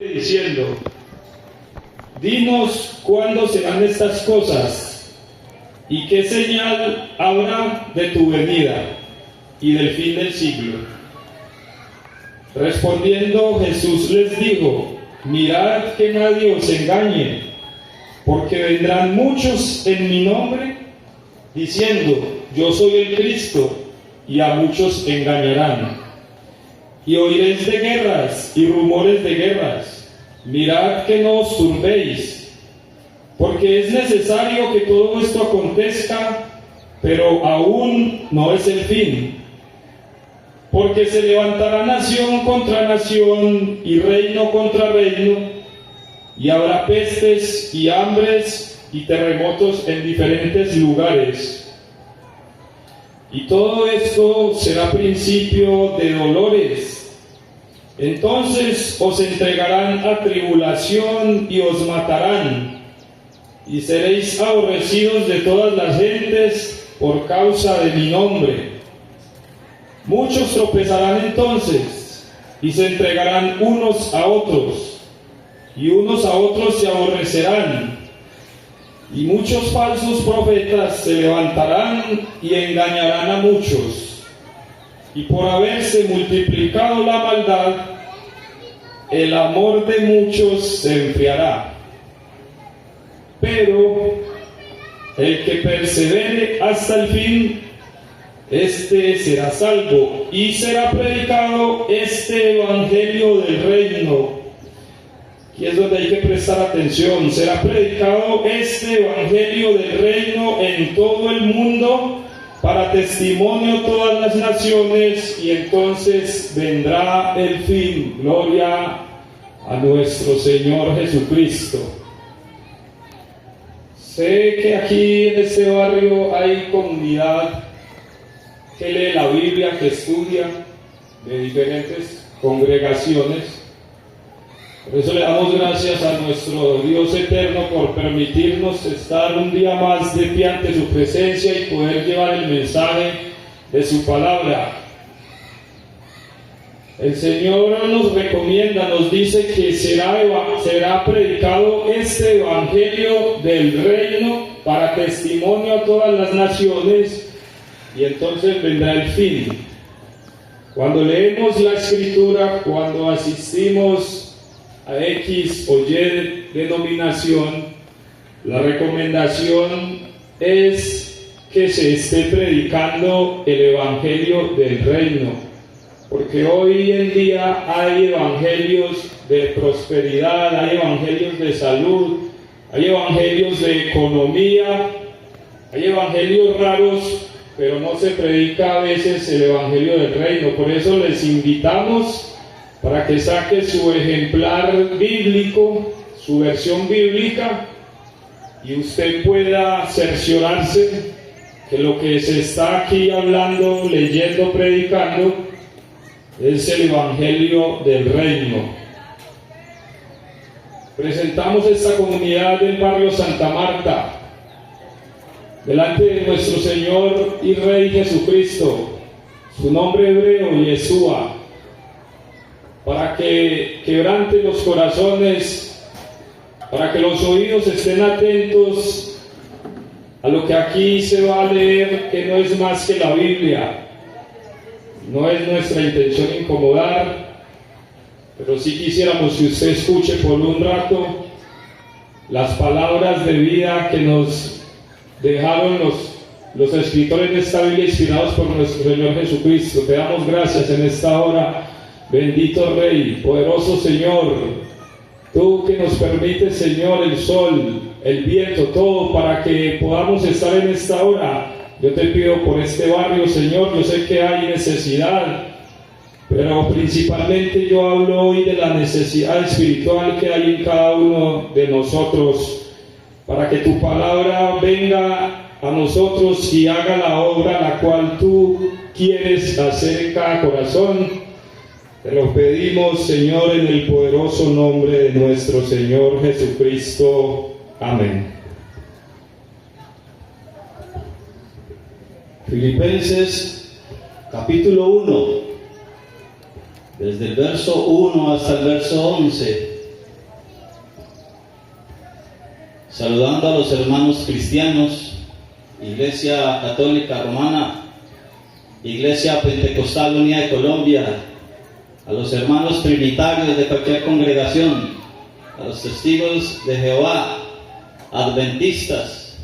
diciendo: dinos cuándo serán estas cosas, y qué señal habrá de tu venida y del fin del siglo. Respondiendo Jesús les dijo: mirad que nadie os engañe, porque vendrán muchos en mi nombre, diciendo: yo soy el Cristo, y a muchos engañarán. Y oiréis de guerras y rumores de guerras. Mirad que no os turbéis, porque es necesario que todo esto acontezca, pero aún no es el fin. Porque se levantará nación contra nación y reino contra reino, y habrá pestes y hambres y terremotos en diferentes lugares. Y todo esto será principio de dolores. Entonces os entregarán a tribulación y os matarán, y seréis aborrecidos de todas las gentes por causa de mi nombre. Muchos tropezarán entonces, y se entregarán unos a otros, y unos a otros se aborrecerán. Y muchos falsos profetas se levantarán y engañarán a muchos. Y por haberse multiplicado la maldad, el amor de muchos se enfriará. Pero el que persevere hasta el fin, este será salvo, y será predicado este evangelio del reino. Y es donde hay que prestar atención. Será predicado este evangelio del reino en todo el mundo, para testimonio a todas las naciones, y entonces vendrá el fin. Gloria a nuestro Señor Jesucristo. Sé que aquí en este barrio hay comunidad que lee la Biblia, que estudia, de diferentes congregaciones. Por eso le damos gracias a nuestro Dios eterno por permitirnos estar un día más de pie ante su presencia y poder llevar el mensaje de su palabra. El Señor nos recomienda, nos dice que será predicado este evangelio del reino para testimonio a todas las naciones, y entonces vendrá el fin. Cuando leemos la Escritura, cuando asistimos a X o Y denominación, la recomendación es que se esté predicando el evangelio del reino, porque hoy en día hay evangelios de prosperidad, hay evangelios de salud, hay evangelios de economía, hay evangelios raros, pero no se predica a veces el evangelio del reino. Por eso les invitamos para que saque su ejemplar bíblico, su versión bíblica, y usted pueda cerciorarse que lo que se está aquí hablando, leyendo, predicando, es el evangelio del reino. Presentamos esta comunidad del barrio Santa Marta delante de nuestro Señor y Rey Jesucristo, su nombre hebreo Yeshua, para que quebrante los corazones, para que los oídos estén atentos a lo que aquí se va a leer, que no es más que la Biblia. No es nuestra intención incomodar, pero sí quisiéramos que usted escuche por un rato las palabras de vida que nos dejaron los escritores de esta Biblia, inspirados por nuestro Señor Jesucristo. Te damos gracias en esta hora, bendito Rey, poderoso Señor, tú que nos permites, Señor, el sol, el viento, todo para que podamos estar en esta hora. Yo te pido por este barrio, Señor. Yo sé que hay necesidad, pero principalmente yo hablo hoy de la necesidad espiritual que hay en cada uno de nosotros, para que tu palabra venga a nosotros y haga la obra la cual tú quieres hacer en cada corazón. Te lo pedimos, Señor, en el poderoso nombre de nuestro Señor Jesucristo. Amén. Filipenses capítulo 1, desde el verso 1 hasta el verso 11. saludando a los hermanos cristianos, Iglesia Católica Romana, Iglesia Pentecostal Unida de Colombia, a los hermanos trinitarios de cualquier congregación, a los testigos de Jehová, adventistas.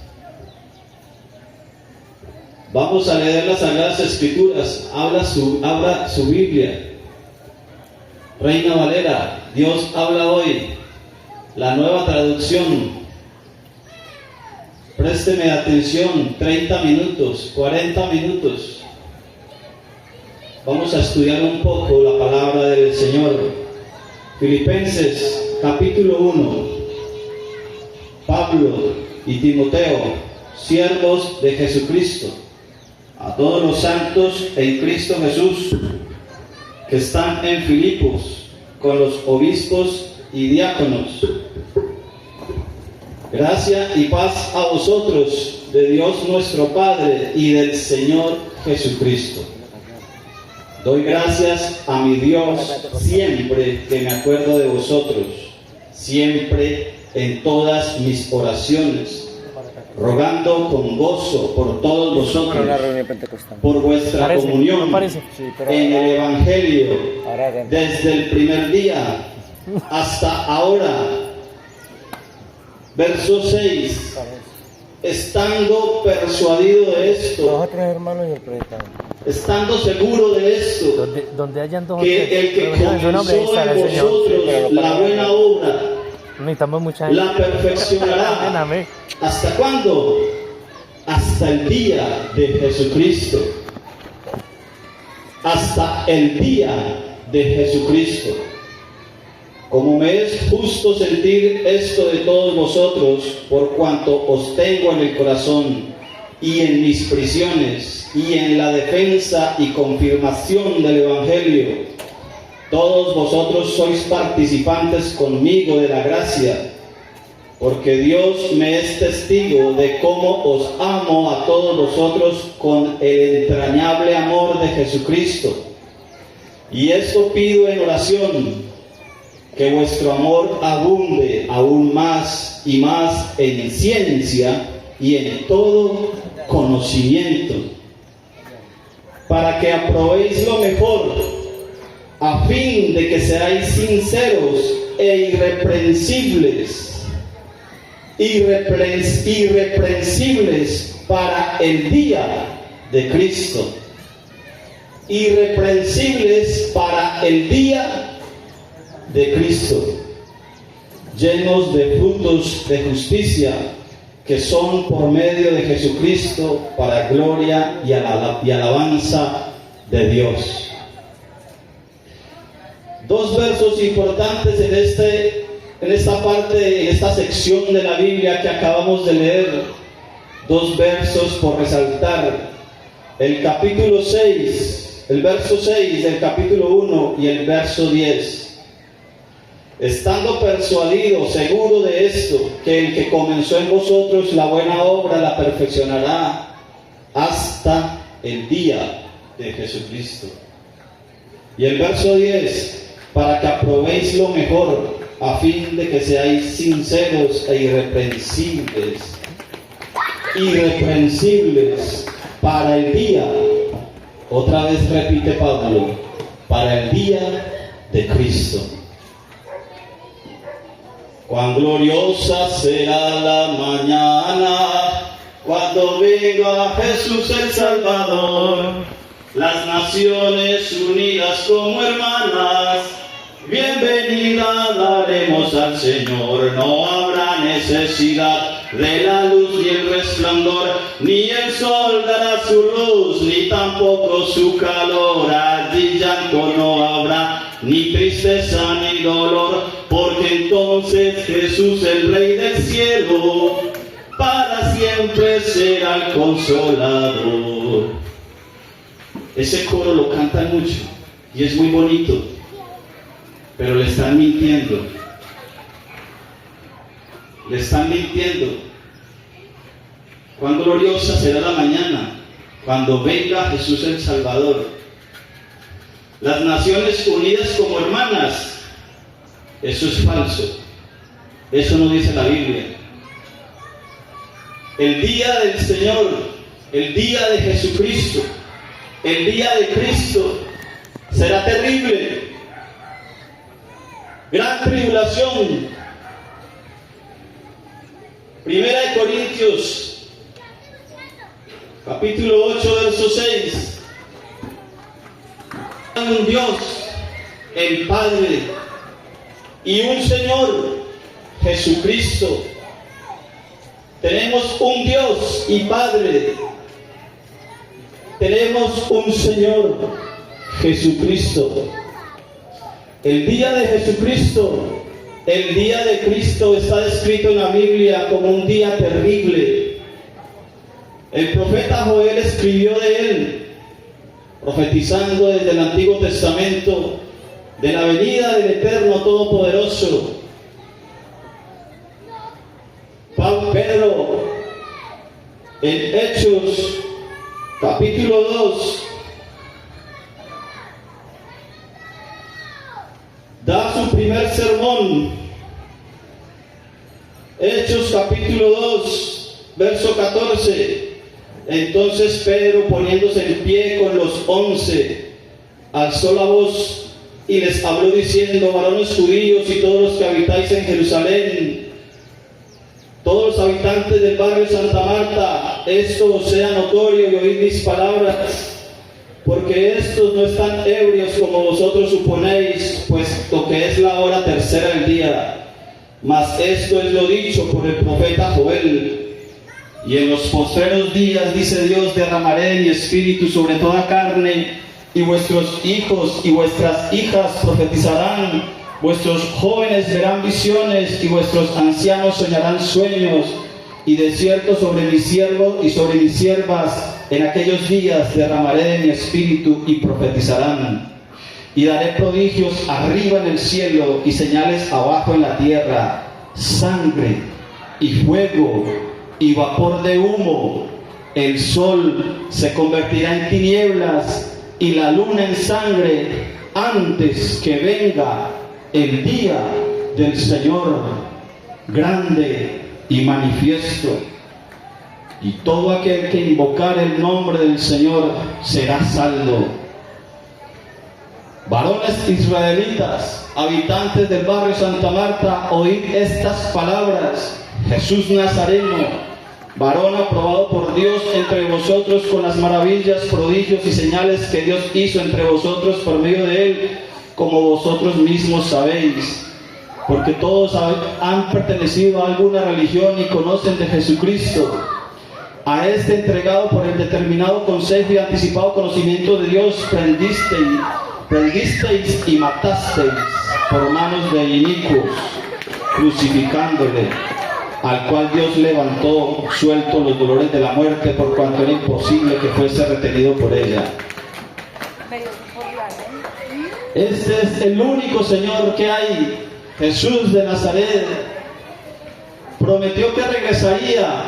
Vamos a leer las Sagradas Escrituras. Abra su Biblia. Reina Valera, Dios habla hoy, la nueva traducción. Présteme atención, 30 minutos, 40 minutos. Vamos a estudiar un poco la palabra del Señor. Filipenses, capítulo 1. Pablo y Timoteo, siervos de Jesucristo, a todos los santos en Cristo Jesús, que están en Filipos, con los obispos y diáconos. Gracia y paz a vosotros, de Dios nuestro Padre y del Señor Jesucristo. Doy gracias a mi Dios siempre que me acuerdo de vosotros, siempre en todas mis oraciones, rogando con gozo por todos vosotros, por vuestra comunión en el Evangelio, desde el primer día hasta ahora. Verso 6. Estando persuadido de esto, estando seguro de esto, donde hayan dos que el que comenzó en vosotros la buena obra, la perfeccionará. ¿Hasta cuándo? Hasta el día de Jesucristo. Hasta el día de Jesucristo. Como me es justo sentir esto de todos vosotros, por cuanto os tengo en el corazón, y en mis prisiones, y en la defensa y confirmación del Evangelio, todos vosotros sois participantes conmigo de la gracia, porque Dios me es testigo de cómo os amo a todos vosotros con el entrañable amor de Jesucristo. Y esto pido en oración, que vuestro amor abunde aún más y más en ciencia y en todo conocimiento, para que aprobéis lo mejor, a fin de que seáis sinceros e irreprensibles para el día de Cristo. Irreprensibles para el día de Cristo, llenos de frutos de justicia, que son por medio de Jesucristo para gloria y alabanza de Dios. Dos versos importantes en esta parte, en esta sección de la Biblia que acabamos de leer. Dos versos por resaltar: el capítulo 6, el verso 6 del capítulo 1 y el verso 10. Estando persuadido, seguro de esto, que el que comenzó en vosotros la buena obra la perfeccionará hasta el día de Jesucristo. Y el verso 10, para que aprobéis lo mejor, a fin de que seáis sinceros e irreprensibles para el día, otra vez repite Pablo, para el día de Cristo. Cuán gloriosa será la mañana cuando venga Jesús el Salvador, las naciones unidas como hermanas, bienvenida daremos al Señor. No habrá necesidad de la luz y el resplandor, ni el sol dará su luz, ni tampoco su calor. Allí llanto no habrá, ni tristeza ni dolor, porque entonces Jesús, el Rey del cielo, para siempre será el consolador. Ese coro lo cantan mucho y es muy bonito, pero le están mintiendo. Le están mintiendo. Cuán gloriosa será la mañana cuando venga Jesús el Salvador. Las naciones unidas como hermanas, eso es falso. Eso no dice la Biblia. El día del Señor, el día de Jesucristo, el día de Cristo será terrible. Gran tribulación. Primera de Corintios, capítulo 8, verso 6. Un Dios, el Padre, y un Señor, Jesucristo. Tenemos un Dios y Padre. Tenemos un Señor, Jesucristo. El día de Jesucristo, el día de Cristo está descrito en la Biblia como un día terrible. El profeta Joel escribió de él, profetizando desde el Antiguo Testamento de la venida del Eterno Todopoderoso. Pedro, en Hechos, capítulo 2, da su primer sermón. Hechos capítulo 2, verso 14. Entonces Pedro, poniéndose en pie con los 11, alzó la voz y les habló diciendo: varones judíos y todos los que habitáis en Jerusalén, todos los habitantes del barrio Santa Marta, esto os sea notorio y oíd mis palabras, porque estos no están ebrios como vosotros suponéis, puesto que es la hora tercera del día. Mas esto es lo dicho por el profeta Joel. Y en los postreros días, dice Dios, derramaré mi espíritu sobre toda carne, y vuestros hijos y vuestras hijas profetizarán, vuestros jóvenes verán visiones, y vuestros ancianos soñarán sueños. Y de cierto sobre mis siervos y sobre mis siervas en aquellos días derramaré de mi espíritu y profetizarán. Y daré prodigios arriba en el cielo y señales abajo en la tierra, sangre y fuego y vapor de humo. El sol se convertirá en tinieblas y la luna en sangre antes que venga el día del Señor grande y manifiesto. Y todo aquel que invocar el nombre del Señor será salvo. Varones israelitas, habitantes del barrio Santa Marta, oíd estas palabras. Jesús Nazareno, varón aprobado por Dios entre vosotros con las maravillas, prodigios y señales que Dios hizo entre vosotros por medio de él, como vosotros mismos sabéis. Porque todos han pertenecido a alguna religión y conocen de Jesucristo. A este entregado por el determinado consejo y anticipado conocimiento de Dios, prendisteis y matasteis por manos de inicuos, crucificándole, al cual Dios levantó suelto los dolores de la muerte, por cuanto era imposible que fuese retenido por ella. Este es el único Señor que hay. Jesús de Nazaret prometió que regresaría.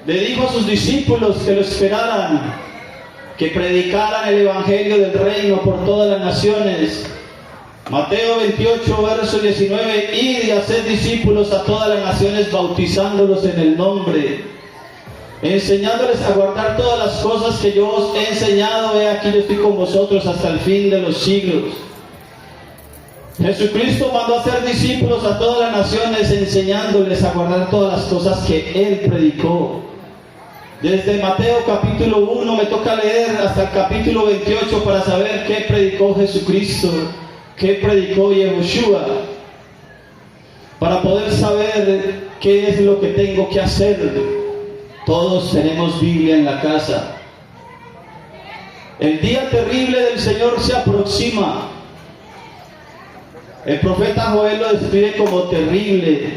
Le dijo a sus discípulos que lo esperaran, que predicaran el evangelio del reino por todas las naciones. Mateo 28, verso 19: id y haced discípulos a todas las naciones, bautizándolos en el nombre, enseñándoles a guardar todas las cosas que yo os he enseñado. He aquí, yo estoy con vosotros hasta el fin de los siglos. Jesucristo mandó a hacer discípulos a todas las naciones, enseñándoles a guardar todas las cosas que Él predicó. Desde Mateo capítulo 1 me toca leer hasta el capítulo 28 para saber qué predicó Jesucristo, qué predicó Yahushua, para poder saber qué es lo que tengo que hacer. Todos tenemos Biblia en la casa. El día terrible del Señor se aproxima. El profeta Joel lo describe como terrible.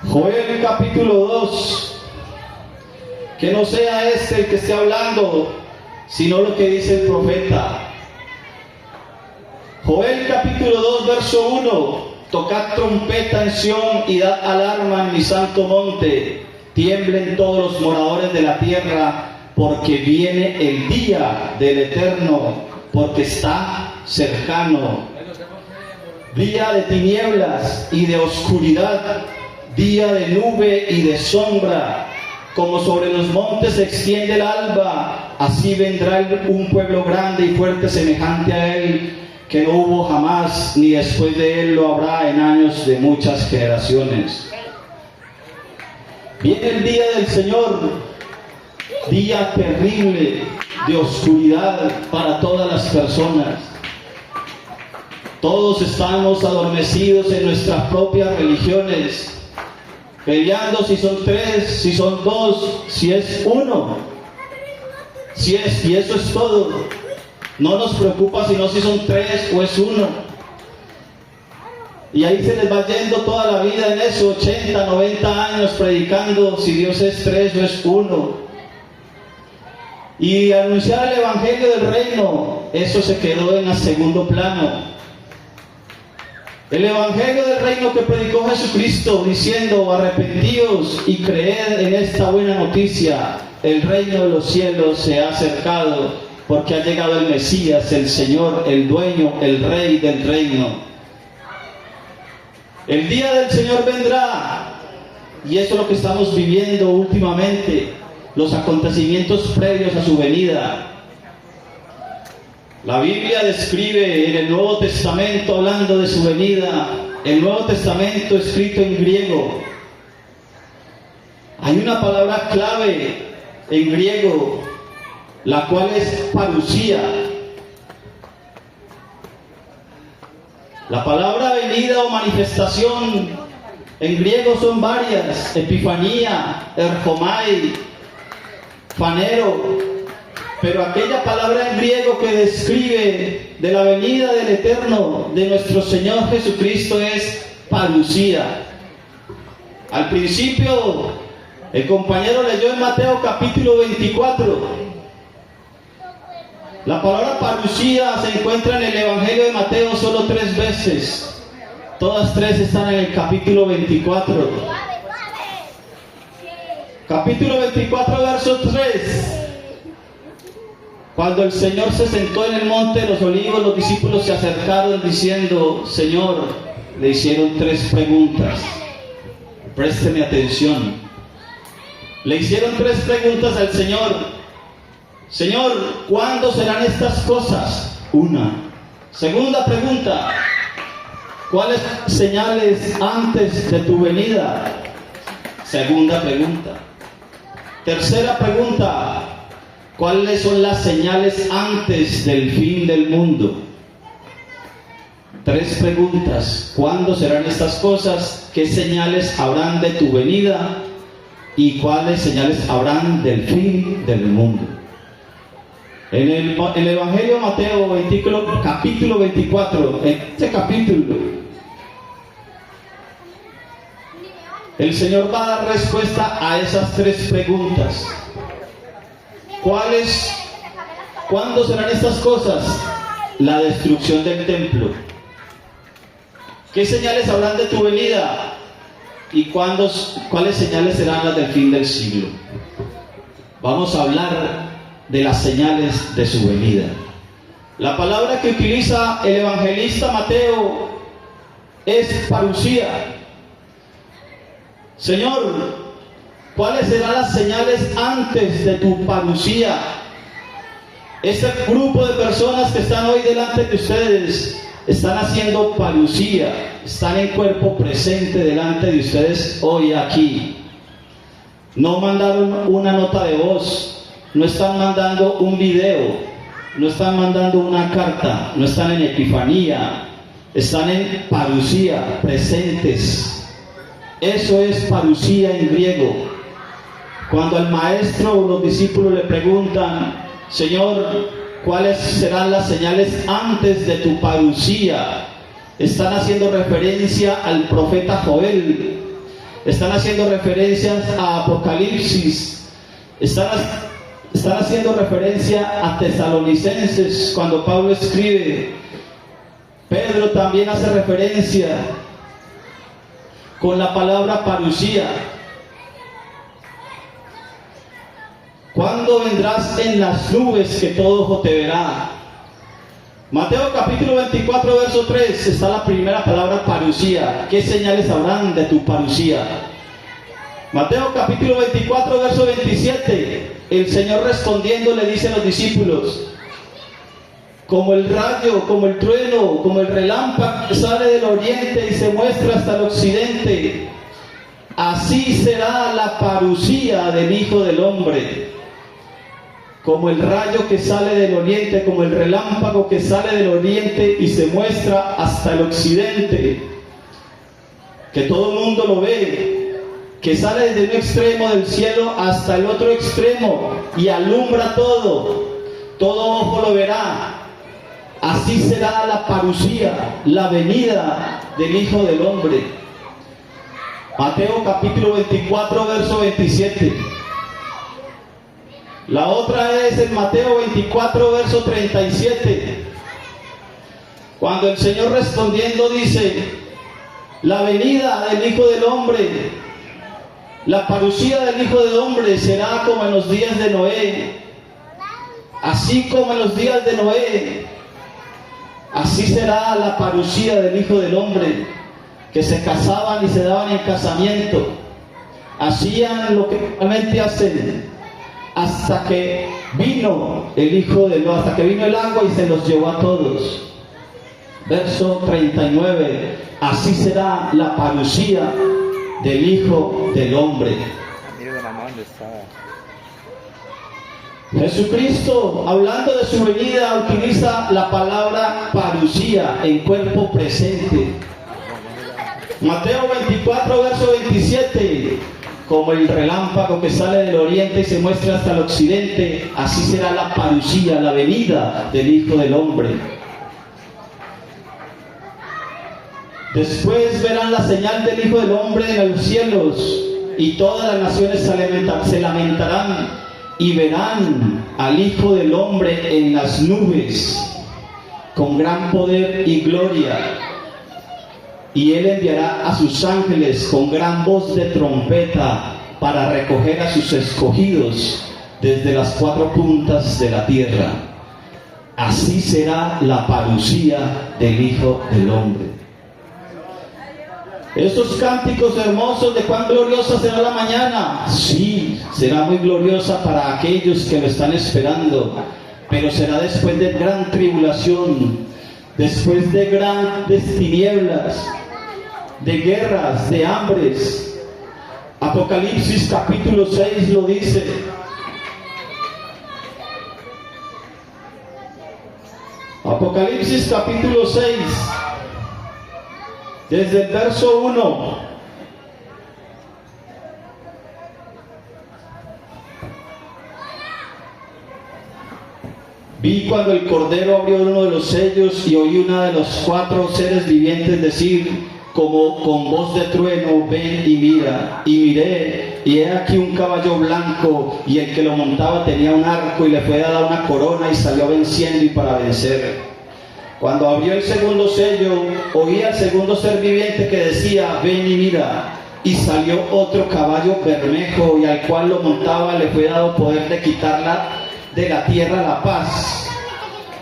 Joel capítulo 2. Que no sea este el que esté hablando, sino lo que dice el profeta. Joel capítulo 2, verso 1. Tocad trompeta en Sión y dad alarma en mi santo monte. Tiemblen todos los moradores de la tierra, porque viene el día del Eterno, porque está cercano. Día de tinieblas y de oscuridad, día de nube y de sombra, como sobre los montes se extiende el alba, así vendrá un pueblo grande y fuerte semejante a él, que no hubo jamás, ni después de él lo habrá en años de muchas generaciones. Viene el día del Señor, día terrible de oscuridad para todas las personas. Todos estamos adormecidos en nuestras propias religiones, peleando si son 3, si son 2, si es 1, y eso es todo. No nos preocupa sino si son 3 o es 1. Y ahí se les va yendo toda la vida en eso, 80, 90 años predicando si Dios es 3 o es 1. Y anunciar el Evangelio del Reino, eso se quedó en el segundo plano. El Evangelio del Reino que predicó Jesucristo diciendo: arrepentíos y creed en esta buena noticia, el reino de los cielos se ha acercado, porque ha llegado el Mesías, el Señor, el dueño, el Rey del reino. El día del Señor vendrá, y eso es lo que estamos viviendo últimamente, los acontecimientos previos a su venida. La Biblia describe en el Nuevo Testamento, hablando de su venida, el Nuevo Testamento escrito en griego. Hay una palabra clave en griego, la cual es parusía. La palabra venida o manifestación en griego son varias: epifanía, erchomai, fanero. Pero aquella palabra en griego que describe de la venida del Eterno, de nuestro Señor Jesucristo, es parusía. Al principio, el compañero leyó en Mateo capítulo 24. La palabra parusía se encuentra en el Evangelio de Mateo solo 3 veces. Todas 3 están en el capítulo 24. Capítulo 24, verso 3. Cuando el Señor se sentó en el monte de los olivos, los discípulos se acercaron diciendo: Señor, le hicieron 3 preguntas. Présteme atención. Le hicieron 3 preguntas al Señor. Señor, ¿cuándo serán estas cosas? Una. Segunda pregunta: ¿cuáles señales antes de tu venida? Segunda pregunta. Tercera pregunta: ¿cuáles son las señales antes del fin del mundo? 3 preguntas: ¿cuándo serán estas cosas? ¿Qué señales habrán de tu venida? ¿Y cuáles señales habrán del fin del mundo? En el Evangelio de Mateo, capítulo 24, en este capítulo, el Señor va a dar respuesta a esas 3 preguntas. ¿Cuándo serán estas cosas? La destrucción del templo. ¿Qué señales habrán de tu venida? ¿Y cuáles señales serán las del fin del siglo? Vamos a hablar de las señales de su venida. La palabra que utiliza el evangelista Mateo es parusía. Señor, ¿cuáles serán las señales antes de tu parusía? Este grupo de personas que están hoy delante de ustedes están haciendo parusía, están en cuerpo presente delante de ustedes hoy aquí. No mandaron una nota de voz, no están mandando un video, no están mandando una carta, no están en epifanía, están en parusía, presentes. Eso es parusía en griego. Cuando al maestro o los discípulos le preguntan: Señor, ¿cuáles serán las señales antes de tu parusía? Están haciendo referencia al profeta Joel, están haciendo referencias a Apocalipsis, están haciendo referencia a Tesalonicenses cuando Pablo escribe. Pedro también hace referencia con la palabra parusía. ¿Cuándo vendrás en las nubes que todo ojo te verá? Mateo capítulo 24, verso 3, está la primera palabra parusía. ¿Qué señales habrán de tu parusía? Mateo capítulo 24, verso 27, el Señor respondiendo le dice a los discípulos: como el rayo, como el trueno, como el relámpago que sale del oriente y se muestra hasta el occidente, así será la parusía del Hijo del Hombre. Como el rayo que sale del oriente, como el relámpago que sale del oriente y se muestra hasta el occidente, que todo el mundo lo ve, que sale desde un extremo del cielo hasta el otro extremo y alumbra todo ojo lo verá. Así será la parusía, la venida del Hijo del Hombre. Mateo capítulo 24, verso 27. La otra es en Mateo 24, verso 37. Cuando el Señor respondiendo dice: la venida del Hijo del Hombre, la parusía del Hijo del Hombre será como en los días de Noé. Así como en los días de Noé, así será la parusía del Hijo del Hombre, que se casaban y se daban en casamiento, hacían lo que realmente hacen, hasta que vino hasta que vino el agua y se los llevó a todos. Verso 39, así será la parusía del Hijo del Hombre. Jesucristo, hablando de su venida, utiliza la palabra parusía en cuerpo presente. Mateo 24, verso 27, como el relámpago que sale del oriente y se muestra hasta el occidente, así será la parusía, la venida del Hijo del Hombre. Después verán la señal del Hijo del Hombre en los cielos, y todas las naciones se lamentarán y verán al Hijo del Hombre en las nubes con gran poder y gloria, y Él enviará a sus ángeles con gran voz de trompeta para recoger a sus escogidos desde las cuatro puntas de la tierra. Así será la parusía del Hijo del Hombre. Estos cánticos hermosos de cuán gloriosa será la mañana, sí, será muy gloriosa para aquellos que lo están esperando, pero será después de gran tribulación, después de grandes tinieblas, de guerras, de hambres. Apocalipsis capítulo 6 lo dice. Apocalipsis capítulo 6, desde el verso 1. Vi cuando el Cordero abrió uno de los sellos y oí uno de los cuatro seres vivientes decir, como con voz de trueno: ven y mira. Y miré, y he aquí un caballo blanco, y el que lo montaba tenía un arco, y le fue dada una corona, y salió venciendo y para vencer. Cuando abrió el segundo sello, oí al segundo ser viviente que decía: ven y mira. Y salió otro caballo bermejo, y al cual lo montaba le fue dado poder de quitarla de la tierra la paz,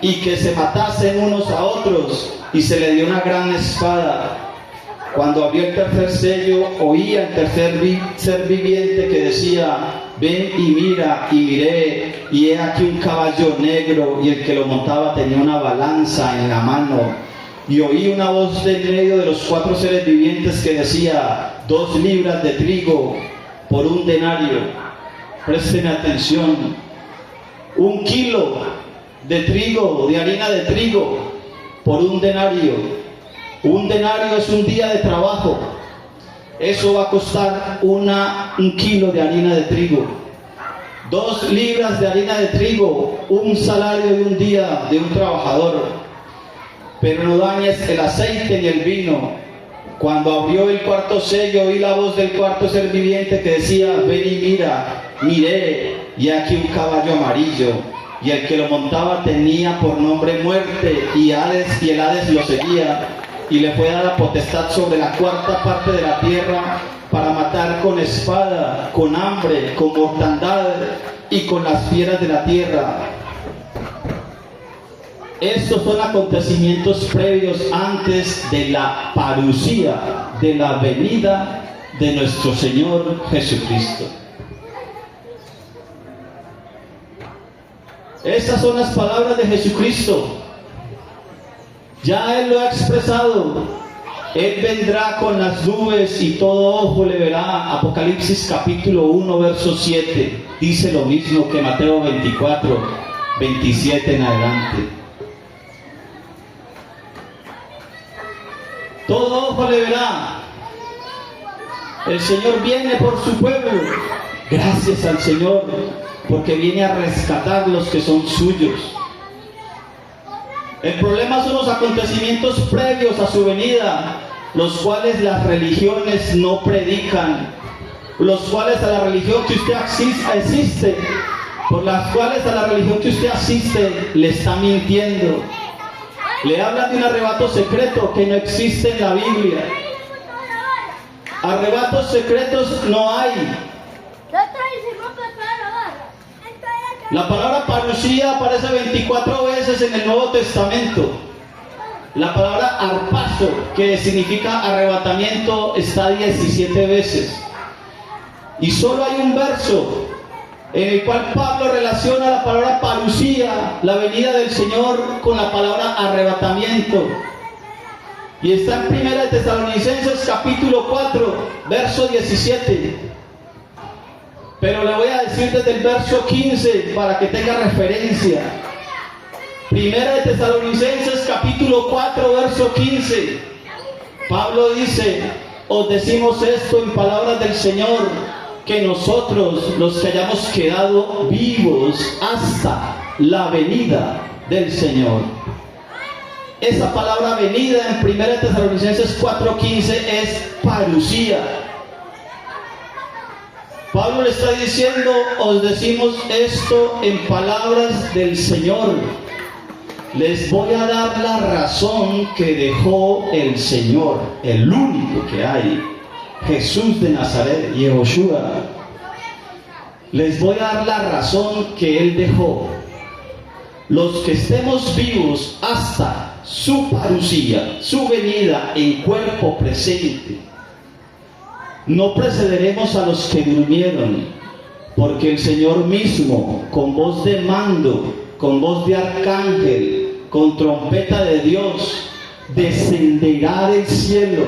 y que se matasen unos a otros, y se le dio una gran espada. Cuando abrió el tercer sello, oí al tercer ser viviente que decía: ven y mira. Y miré, y he aquí un caballo negro, y el que lo montaba tenía una balanza en la mano. Y oí una voz de en medio de los cuatro seres vivientes que decía: 2 libras de trigo por 1 denario. Presten atención. 1 kilo de trigo, de harina de trigo, por 1 denario. 1 denario es un día de trabajo. Eso va a costar 1 kilo de harina de trigo. 2 libras de harina de trigo, un salario de un día de un trabajador. Pero no dañes el aceite ni el vino. Cuando abrió el cuarto sello, oí la voz del cuarto ser viviente que decía: ven y mira. Miré, y aquí un caballo amarillo, y el que lo montaba tenía por nombre Muerte, y el Hades lo seguía, y le fue dada potestad sobre la cuarta parte de la tierra para matar con espada, con hambre, con mortandad y con las fieras de la tierra. Estos son acontecimientos previos antes de la parusía, de la venida de nuestro Señor Jesucristo. Estas son las palabras de Jesucristo. Ya Él lo ha expresado. Él vendrá con las nubes y todo ojo le verá. Apocalipsis capítulo 1, verso 7. Dice lo mismo que Mateo 24, 27 en adelante. Todo ojo le verá. El Señor viene por su pueblo. Gracias al Señor, porque viene a rescatar los que son suyos. El problema son los acontecimientos previos a su venida, los cuales las religiones no predican, los cuales a la religión que usted asiste, por las cuales a la religión que usted asiste le está mintiendo. Le hablan de un arrebato secreto que no existe en la Biblia. Arrebatos secretos no hay. La palabra parusía aparece 24 veces en el Nuevo Testamento. La palabra arpazo, que significa arrebatamiento, está 17 veces. Y solo hay un verso en el cual Pablo relaciona la palabra parusía, la venida del Señor, con la palabra arrebatamiento. Y está en 1 Tesalonicenses capítulo 4, verso 17. Pero le voy a decir desde el verso 15 para que tenga referencia. 1 Tesalonicenses capítulo 4, verso 15. Pablo dice: os decimos esto en palabras del Señor, que nosotros, los que hayamos quedado vivos hasta la venida del Señor. Esa palabra venida en 1 Tesalonicenses 4:15 es parusía. Pablo le está diciendo: os decimos esto en palabras del Señor. Les voy a dar la razón que dejó el Señor, el único que hay, Jesús de Nazaret, Yehoshua. Les voy a dar la razón que Él dejó. Los que estemos vivos hasta su parusía, su venida en cuerpo presente, no precederemos a los que durmieron, porque el Señor mismo, con voz de mando, con voz de arcángel, con trompeta de Dios, descenderá del cielo.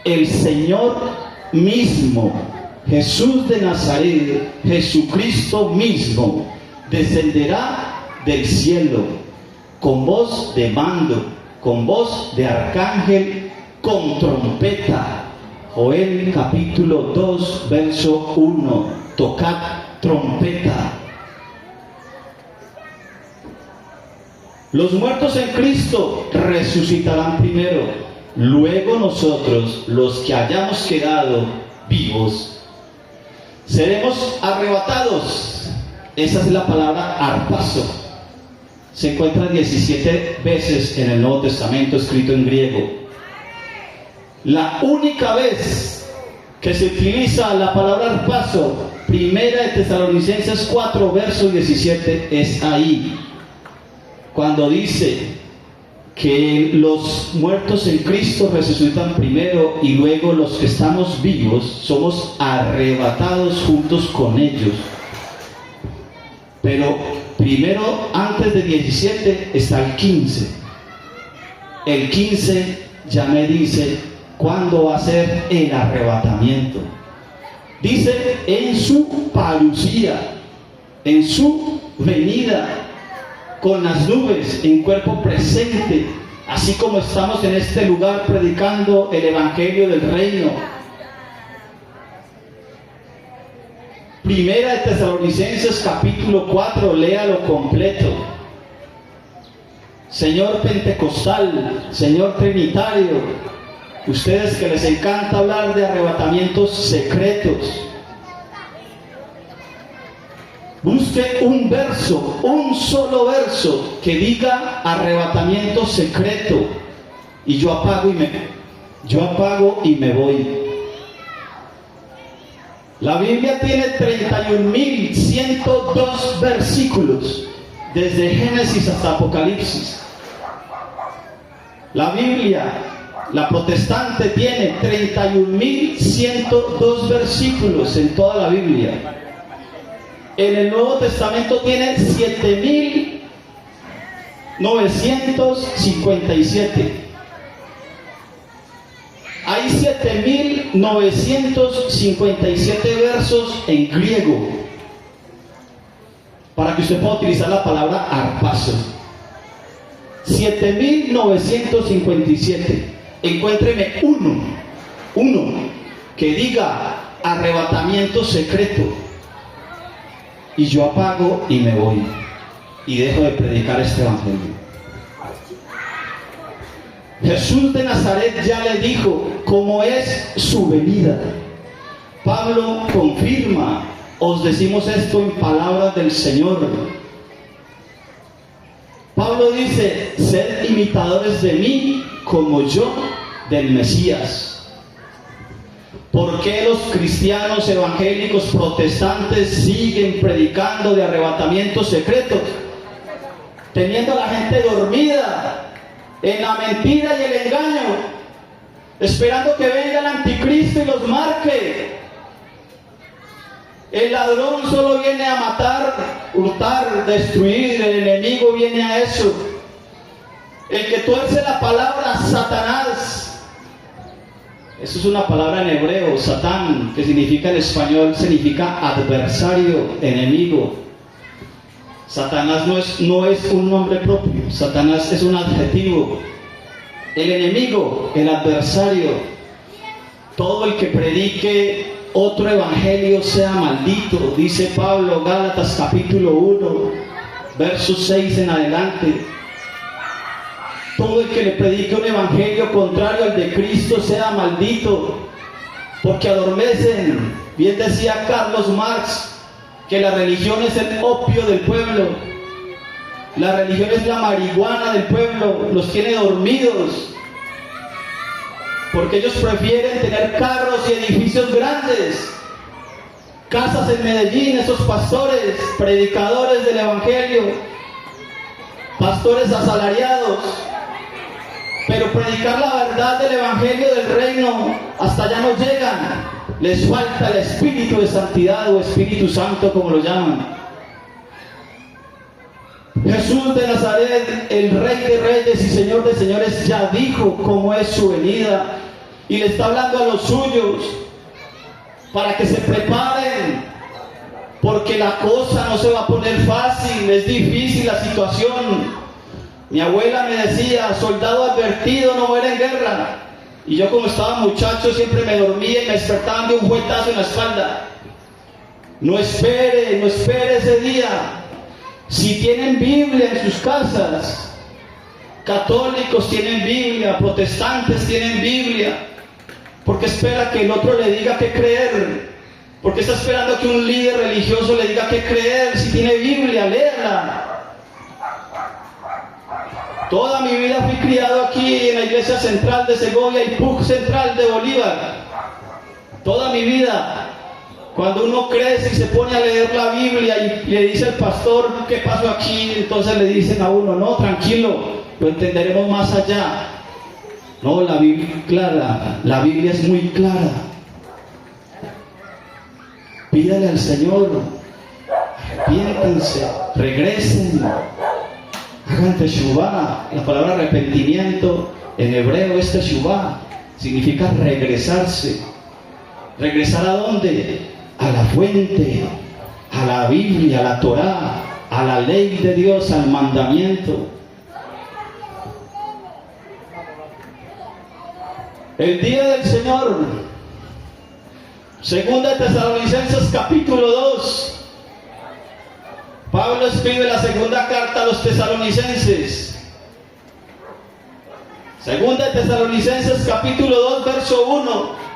El Señor mismo, Jesús de Nazaret, Jesucristo mismo, descenderá del cielo con voz de mando, con voz de arcángel, con trompeta. Joel capítulo 2, verso 1. Tocad trompeta. Los muertos en Cristo resucitarán primero. Luego nosotros, los que hayamos quedado vivos, seremos arrebatados. Esa es la palabra arpazo. Se encuentra 17 veces en el Nuevo Testamento escrito en griego. La única vez que se utiliza la palabra arpazo, 1 Tesalonicenses 4, verso 17, es ahí, cuando dice que los muertos en Cristo resucitan primero y luego los que estamos vivos somos arrebatados juntos con ellos. Pero primero, antes de 17, está el 15. El 15 ya me dice cuándo va a ser el arrebatamiento. Dice: en su parusía, en su venida, con las nubes en cuerpo presente, así como estamos en este lugar predicando el evangelio del reino. 1 Tesalonicenses capítulo 4, léalo completo. Señor pentecostal, Señor trinitario, ustedes que les encanta hablar de arrebatamientos secretos, busque un verso, un solo verso que diga arrebatamiento secreto, y yo apago y me voy. La Biblia tiene 31.102 versículos. desde Génesis hasta Apocalipsis. La Biblia, la protestante, tiene 31.102 versículos en toda la Biblia. En el Nuevo Testamento tiene 7.957. Hay 7.957 versos en griego, para que usted pueda utilizar la palabra arpazo. 7.957. Encuéntreme uno que diga arrebatamiento secreto, y yo apago y me voy y dejo de predicar este evangelio. Jesús de Nazaret ya le dijo cómo es su venida. Pablo confirma: os decimos esto en palabras del Señor. Pablo dice: sed imitadores de mí como yo del Mesías. ¿Por qué los cristianos evangélicos protestantes siguen predicando de arrebatamiento secreto, teniendo a la gente dormida en la mentira y el engaño, esperando que venga el anticristo y los marque? El ladrón solo viene a matar, hurtar, destruir. El enemigo viene a eso. El que tuerce la palabra, Satanás. Eso es una palabra en hebreo, Satán, que significa en español, significa adversario, enemigo. Satanás no es un nombre propio, Satanás es un adjetivo. El enemigo, el adversario, todo el que predique otro evangelio sea maldito, dice Pablo, Gálatas capítulo 1, versos 6 en adelante. Todo el que le predique un evangelio contrario al de Cristo sea maldito, porque adormecen. Bien decía Carlos Marx que la religión es el opio del pueblo. La religión es la marihuana del pueblo, los tiene dormidos, porque ellos prefieren tener carros y edificios grandes, casas en Medellín, esos pastores, predicadores del evangelio, pastores asalariados. Pero predicar la verdad del evangelio del reino, hasta allá no llegan. Les falta el espíritu de santidad o Espíritu Santo, como lo llaman. Jesús de Nazaret, el Rey de Reyes y Señor de Señores, ya dijo cómo es su venida, y le está hablando a los suyos para que se preparen, porque la cosa no se va a poner fácil, es difícil la situación. Mi abuela me decía: soldado advertido no muere en guerra. Y yo, como estaba muchacho, siempre me dormía y me despertaban de un fuetazo en la espalda. No espere ese día. Si tienen Biblia en sus casas, católicos tienen Biblia, protestantes tienen Biblia, ¿por qué espera que el otro le diga qué creer? ¿Por qué está esperando que un líder religioso le diga qué creer? Si tiene Biblia, léala. Toda mi vida fui criado aquí en la iglesia central de Segovia y PUC central de Bolívar. Toda mi vida. Cuando uno crece y se pone a leer la Biblia y le dice al pastor qué pasó aquí, entonces le dicen a uno: no, tranquilo, lo entenderemos más allá. No, la Biblia es clara, la Biblia es muy clara. Pídale al Señor, arrepiéntense, regresen. Hagan teshuvá. La palabra arrepentimiento en hebreo es teshuvá, significa regresarse. ¿Regresar a dónde? A la fuente, a la Biblia, a la Torá, a la ley de Dios, al mandamiento. El día del Señor, segunda de Tesalonicenses capítulo 2. Pablo escribe la segunda carta a los tesalonicenses. Segunda de Tesalonicenses capítulo 2, verso 1.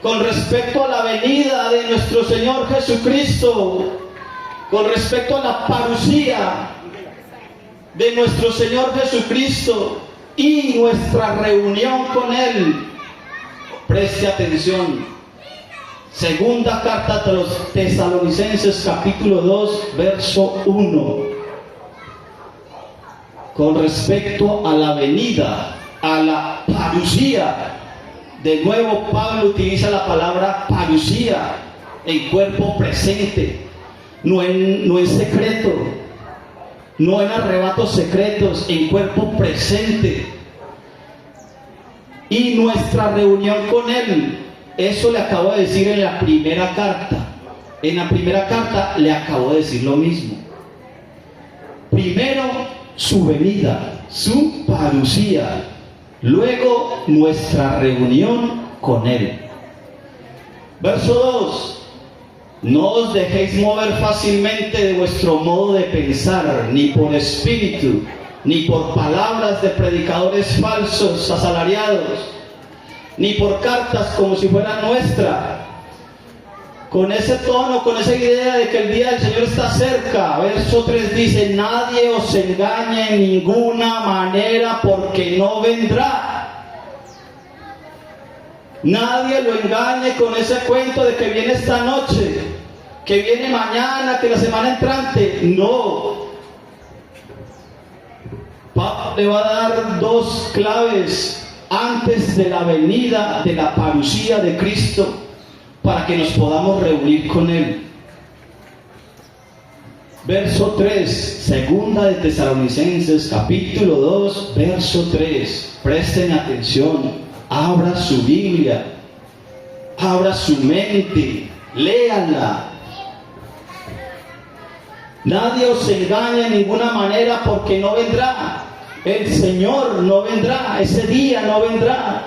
Con respecto a la venida de nuestro Señor Jesucristo, con respecto a la parusía de nuestro Señor Jesucristo y nuestra reunión con Él. Preste atención. Segunda carta a los Tesalonicenses, capítulo 2, verso 1. Con respecto a la venida, a la parusía. De nuevo Pablo utiliza la palabra parusía, en cuerpo presente, no en secreto, no en arrebatos secretos, en cuerpo presente. Y nuestra reunión con Él, eso le acabo de decir en la primera carta. En la primera carta le acabo de decir lo mismo. Primero su venida, su parusía, luego nuestra reunión con Él. Verso 2. No os dejéis mover fácilmente de vuestro modo de pensar, ni por espíritu, ni por palabras de predicadores falsos asalariados, ni por cartas como si fueran nuestra, con ese tono, con esa idea de que el día del Señor está cerca. Verso 3 dice: nadie os engañe en ninguna manera, porque no vendrá. Nadie lo engañe con ese cuento de que viene esta noche, que viene mañana, que la semana entrante. No. Pablo le va a dar dos claves antes de la venida, de la parusía de Cristo, para que nos podamos reunir con Él. Verso 3, segunda de Tesalonicenses, capítulo 2, verso 3. Presten atención, abra su Biblia, abra su mente, léanla. Nadie os engañe en ninguna manera, porque no vendrá. El Señor no vendrá, ese día no vendrá,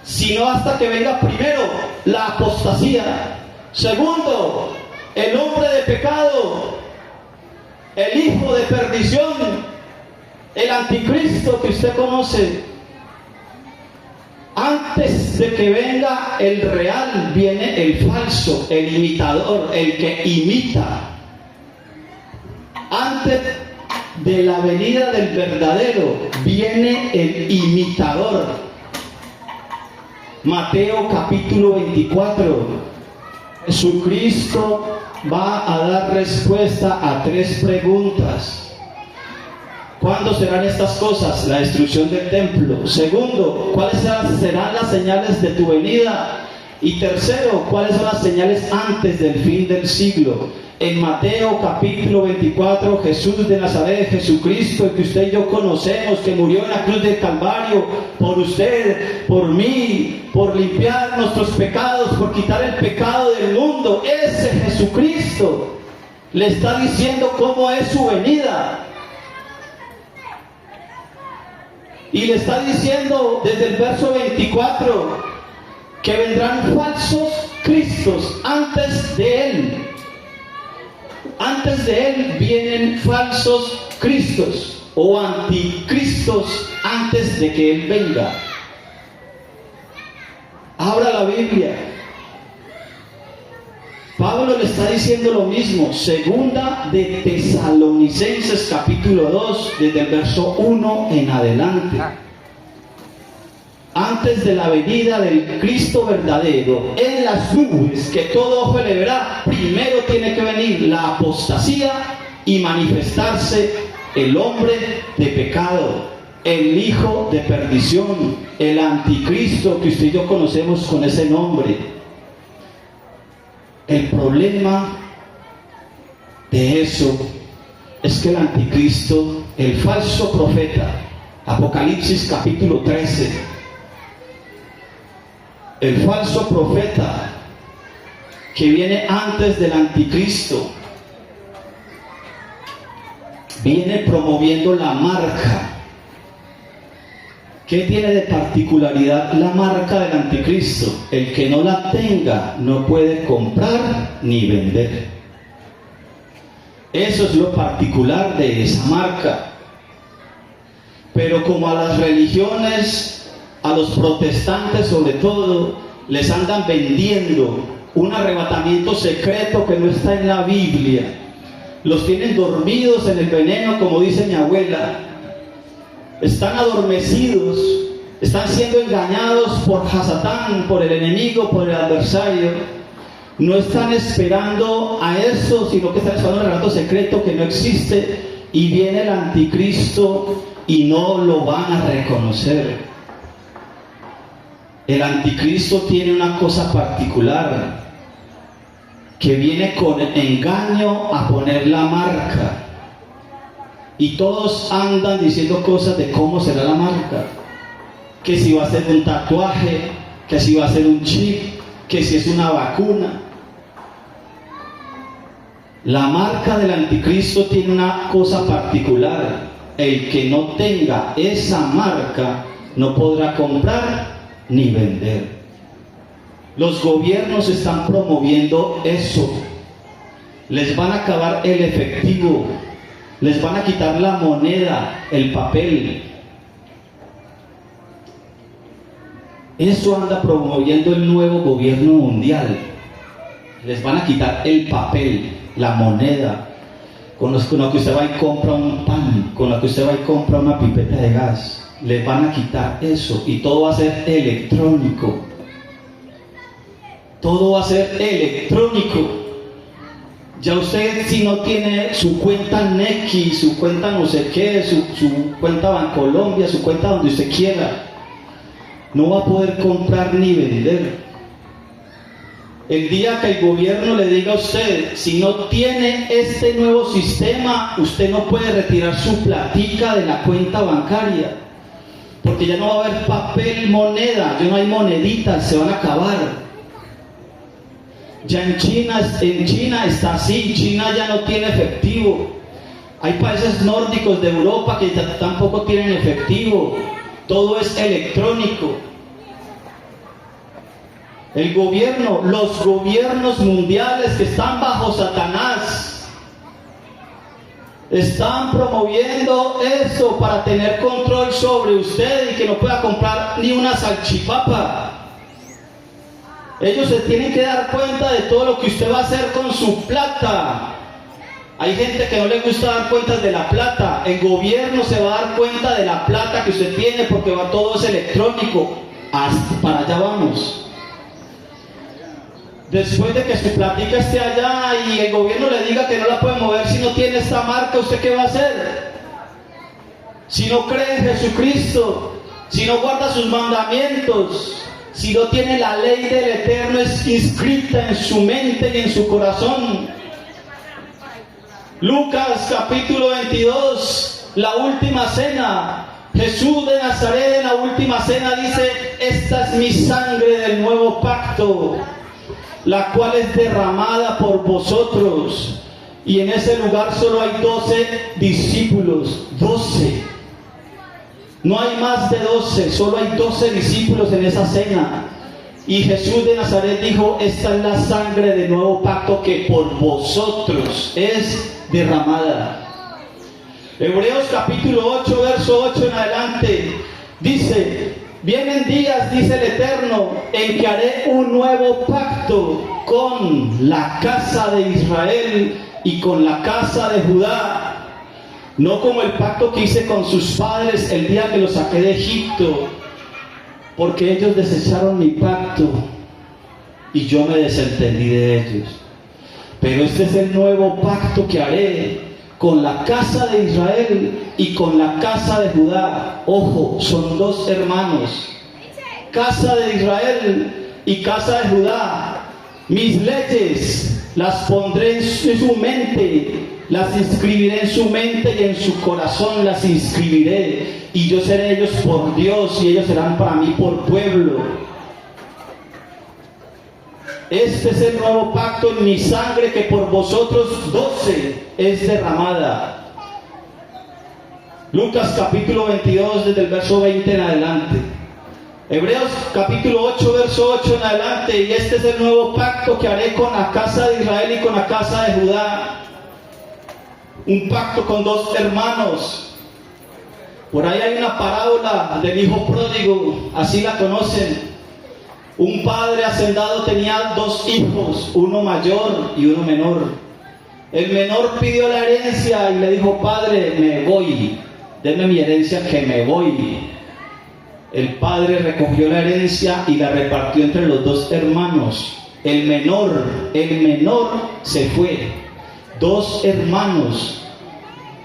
sino hasta que venga primero la apostasía. Segundo, el hombre de pecado, el hijo de perdición, el anticristo que usted conoce. Antes de que venga el real, viene el falso, el imitador, el que imita. Antes de la venida del verdadero, viene el imitador. Mateo capítulo 24. Jesucristo va a dar respuesta a tres preguntas. ¿Cuándo serán estas cosas? La destrucción del templo. Segundo, ¿cuáles serán las señales de tu venida? Y tercero, ¿cuáles son las señales antes del fin del siglo? En Mateo capítulo 24, Jesús de Nazaret, Jesucristo, el que usted y yo conocemos, que murió en la cruz del Calvario por usted, por mí, por limpiar nuestros pecados, por quitar el pecado del mundo. Ese Jesucristo le está diciendo cómo es su venida. Y le está diciendo desde el verso 24 que vendrán falsos cristos antes de Él. Antes de Él vienen falsos cristos o anticristos antes de que Él venga. Abra la Biblia. Pablo le está diciendo lo mismo. Segunda de Tesalonicenses capítulo 2, desde el verso 1 en adelante. Antes de la venida del Cristo verdadero en las nubes, que todo ojo le verá, primero tiene que venir la apostasía y manifestarse el hombre de pecado, el hijo de perdición, el anticristo que usted y yo conocemos con ese nombre. El problema de eso es que el anticristo, el falso profeta, Apocalipsis capítulo 13, el falso profeta que viene antes del anticristo, viene promoviendo la marca. ¿Qué tiene de particularidad la marca del anticristo? El que no la tenga no puede comprar ni vender. Eso es lo particular de esa marca. Pero como a las religiones, a los protestantes sobre todo, les andan vendiendo un arrebatamiento secreto que no está en la Biblia. Los tienen dormidos en el veneno, como dice mi abuela. Están adormecidos, están siendo engañados por Hasatán, por el enemigo, por el adversario. No están esperando a eso, sino que están esperando un relato secreto que no existe, y viene el anticristo y no lo van a reconocer. El anticristo tiene una cosa particular, que viene con engaño a poner la marca, y todos andan diciendo cosas de cómo será la marca, que si va a ser un tatuaje, que si va a ser un chip, que si es una vacuna. La marca del anticristo tiene una cosa particular: el que no tenga esa marca no podrá comprar ni vender. Los gobiernos están promoviendo eso. Les van a acabar el efectivo, les van a quitar la moneda, el papel. Eso anda promoviendo el nuevo gobierno mundial. Les van a quitar el papel, la moneda, con lo que usted va y compra un pan, con lo que usted va y compra una pipeta de gas. Les van a quitar eso y todo va a ser electrónico. Todo va a ser electrónico. Ya usted, si no tiene su cuenta Nequi, su cuenta no sé qué, su cuenta Bancolombia, su cuenta donde usted quiera, no va a poder comprar ni vender. El día que el gobierno le diga a usted, si no tiene este nuevo sistema, usted no puede retirar su platica de la cuenta bancaria, porque ya no va a haber papel, moneda, ya no hay moneditas, se van a acabar. Ya en China está así. China ya no tiene efectivo. Hay países nórdicos de Europa que tampoco tienen efectivo. Todo es electrónico. Los gobiernos mundiales que están bajo Satanás están promoviendo eso para tener control sobre usted y que no pueda comprar ni una salchipapa. Ellos se tienen que dar cuenta de todo lo que usted va a hacer con su plata. Hay gente que no le gusta dar cuentas de la plata. El gobierno se va a dar cuenta de la plata que usted tiene porque todo es electrónico. Hasta para allá vamos. Después de que su platica esté allá y el gobierno le diga que no la puede mover si no tiene esta marca, ¿usted qué va a hacer? Si no cree en Jesucristo, si no guarda sus mandamientos, si no tiene la ley del Eterno inscrita en su mente y en su corazón. Lucas capítulo 22, la última cena. Jesús de Nazaret en la última cena dice: esta es mi sangre del nuevo pacto, la cual es derramada por vosotros. Y en ese lugar solo hay 12 discípulos. 12. No hay más de 12, solo hay 12 discípulos en esa cena. Y Jesús de Nazaret dijo: esta es la sangre del nuevo pacto que por vosotros es derramada. Hebreos capítulo 8, verso 8 en adelante, dice: vienen días, dice el Eterno, en que haré un nuevo pacto con la casa de Israel y con la casa de Judá. No como el pacto que hice con sus padres el día que los saqué de Egipto, porque ellos desecharon mi pacto y yo me desentendí de ellos. Pero este es el nuevo pacto que haré con la casa de Israel y con la casa de Judá. Ojo, son dos hermanos. Casa de Israel y casa de Judá. Mis leyes las pondré en su mente, las inscribiré en su mente y en su corazón las inscribiré, y yo seré ellos por Dios y ellos serán para mí por pueblo. Este es el nuevo pacto en mi sangre que por vosotros 12 es derramada. Lucas capítulo 22 desde el verso 20 en adelante. Hebreos capítulo 8 verso 8 en adelante. Y este es el nuevo pacto que haré con la casa de Israel y con la casa de Judá. Un pacto con dos hermanos. Por ahí hay una parábola del hijo pródigo, así la conocen. Un padre hacendado tenía dos hijos, uno mayor y uno menor. El menor pidió la herencia y le dijo: padre, me voy, denme mi herencia que me voy. El padre recogió la herencia y la repartió entre los dos hermanos. el menor se fue. 2 hermanos.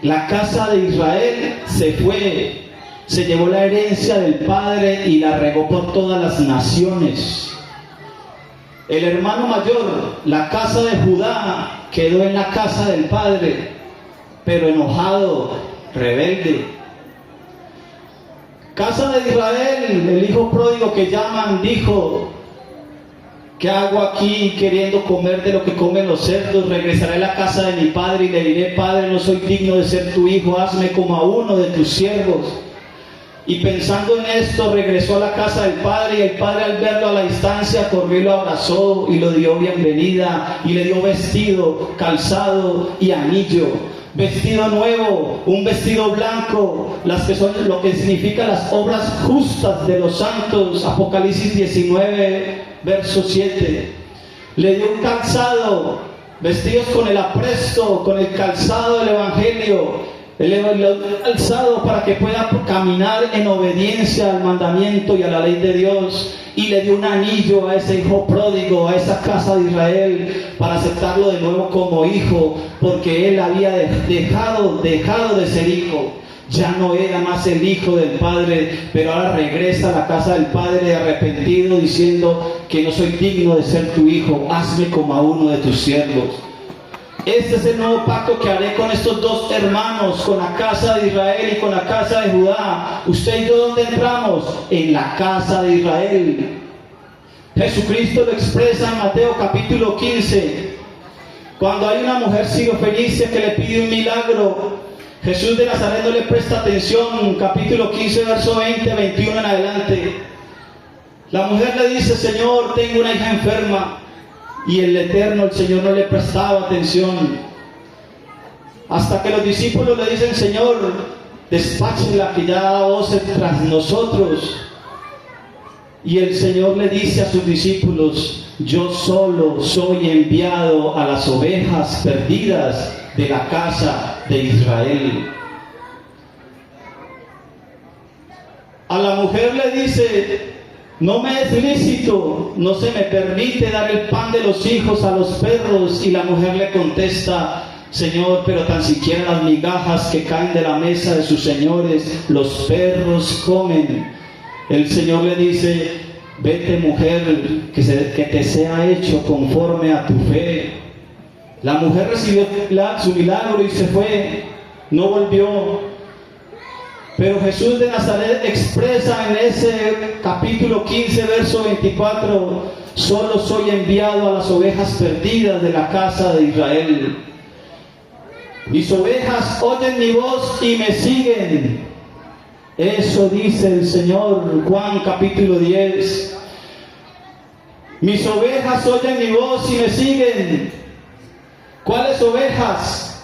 La casa de Israel se fue, se llevó la herencia del padre y la regó por todas las naciones. El hermano mayor, la casa de Judá, quedó en la casa del padre, pero enojado, rebelde. Casa de Israel, el hijo pródigo que llaman, dijo: ¿qué hago aquí queriendo comer de lo que comen los cerdos? Regresaré a la casa de mi padre y le diré: Padre, no soy digno de ser tu hijo, hazme como a uno de tus siervos. Y pensando en esto, regresó a la casa del padre, y el padre, al verlo a la distancia, corrió y lo abrazó y lo dio bienvenida, y le dio vestido, calzado y anillo. Vestido nuevo, un vestido blanco, las que son lo que significa las obras justas de los santos. Apocalipsis 19, verso 7. Le dio un calzado, vestidos con el apresto, con el calzado del evangelio, el calzado para que pueda caminar en obediencia al mandamiento y a la ley de Dios. Y le dio un anillo a ese hijo pródigo, a esa casa de Israel, para aceptarlo de nuevo como hijo, porque él había dejado de ser hijo. Ya no era más el hijo del padre, pero ahora regresa a la casa del padre arrepentido, diciendo que no soy digno de ser tu hijo, hazme como a uno de tus siervos. Este es el nuevo pacto que haré con estos 2 hermanos, con la casa de Israel y con la casa de Judá. ¿Usted y yo dónde entramos? En la casa de Israel. Jesucristo lo expresa en Mateo capítulo 15. Cuando hay una mujer sirofenicia que le pide un milagro, Jesús de Nazaret no le presta atención. Capítulo 15, verso 20, 21 en adelante. La mujer le dice: Señor, tengo una hija enferma. Y el Eterno, el Señor, no le prestaba atención. Hasta que los discípulos le dicen: Señor, despáchenla, que ya da voces tras nosotros. Y el Señor le dice a sus discípulos: yo solo soy enviado a las ovejas perdidas de la casa de Israel. A la mujer le dice: no me es lícito, no se me permite dar el pan de los hijos a los perros. Y la mujer le contesta: Señor, pero tan siquiera las migajas que caen de la mesa de sus señores, los perros comen. El Señor le dice: vete, mujer, que te sea hecho conforme a tu fe. La mujer recibió su milagro y se fue, no volvió. Pero Jesús de Nazaret expresa en ese capítulo 15, verso 24: solo soy enviado a las ovejas perdidas de la casa de Israel. Mis ovejas oyen mi voz y me siguen. Eso dice el Señor. Juan capítulo 10. Mis ovejas oyen mi voz y me siguen. ¿Cuáles ovejas?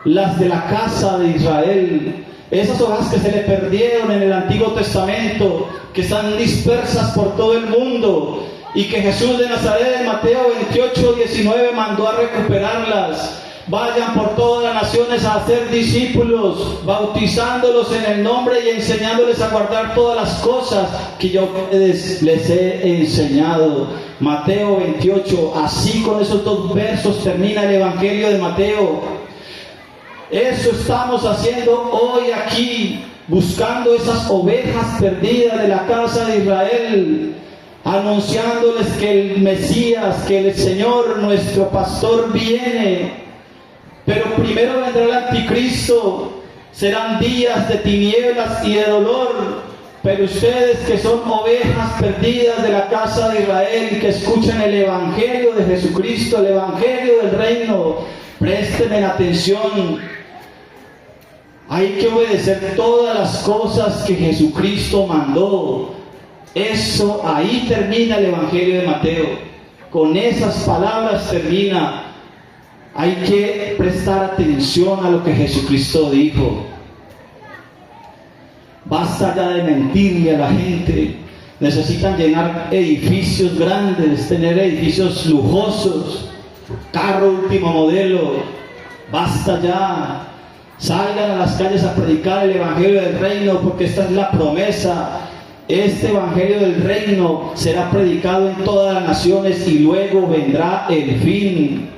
Las de la casa de Israel. Esas ovejas que se le perdieron en el Antiguo Testamento, que están dispersas por todo el mundo, y que Jesús de Nazaret en Mateo 28, 19 mandó a recuperarlas. Vayan por todas las naciones a hacer discípulos, bautizándolos en el nombre y enseñándoles a guardar todas las cosas que yo les he enseñado. Mateo 28, así con esos 2 versos termina el Evangelio de Mateo. Eso estamos haciendo hoy aquí, buscando esas ovejas perdidas de la casa de Israel, anunciándoles que el Mesías, que el Señor, nuestro pastor, viene. Pero primero vendrá el anticristo, serán días de tinieblas y de dolor. Pero ustedes que son ovejas perdidas de la casa de Israel y que escuchan el Evangelio de Jesucristo, el Evangelio del reino, presten atención. Hay que obedecer todas las cosas que Jesucristo mandó. Eso, ahí termina el Evangelio de Mateo. Con esas palabras termina. Hay que prestar atención a lo que Jesucristo dijo. Basta ya de mentirle a la gente. Necesitan llenar edificios grandes, tener edificios lujosos, carro último modelo. Basta ya. Salgan a las calles a predicar el Evangelio del reino, porque esta es la promesa. este evangelio del reino será predicado en todas las naciones y luego vendrá el fin.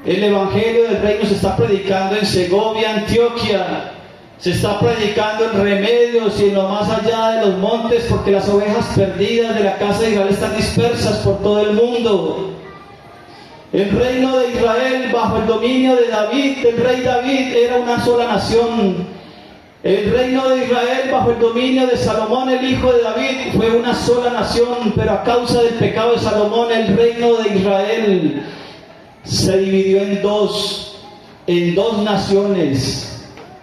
El evangelio del reino se está predicando en Segovia, Antioquia. Se está predicando en Remedios y en lo más allá de los montes, porque las ovejas perdidas de la casa de Israel están dispersas por todo el mundo. El reino de Israel bajo el dominio de David, el rey David, era una sola nación. El reino de Israel bajo el dominio de Salomón, el hijo de David, fue una sola nación, pero a causa del pecado de Salomón, el reino de Israel se dividió en dos naciones.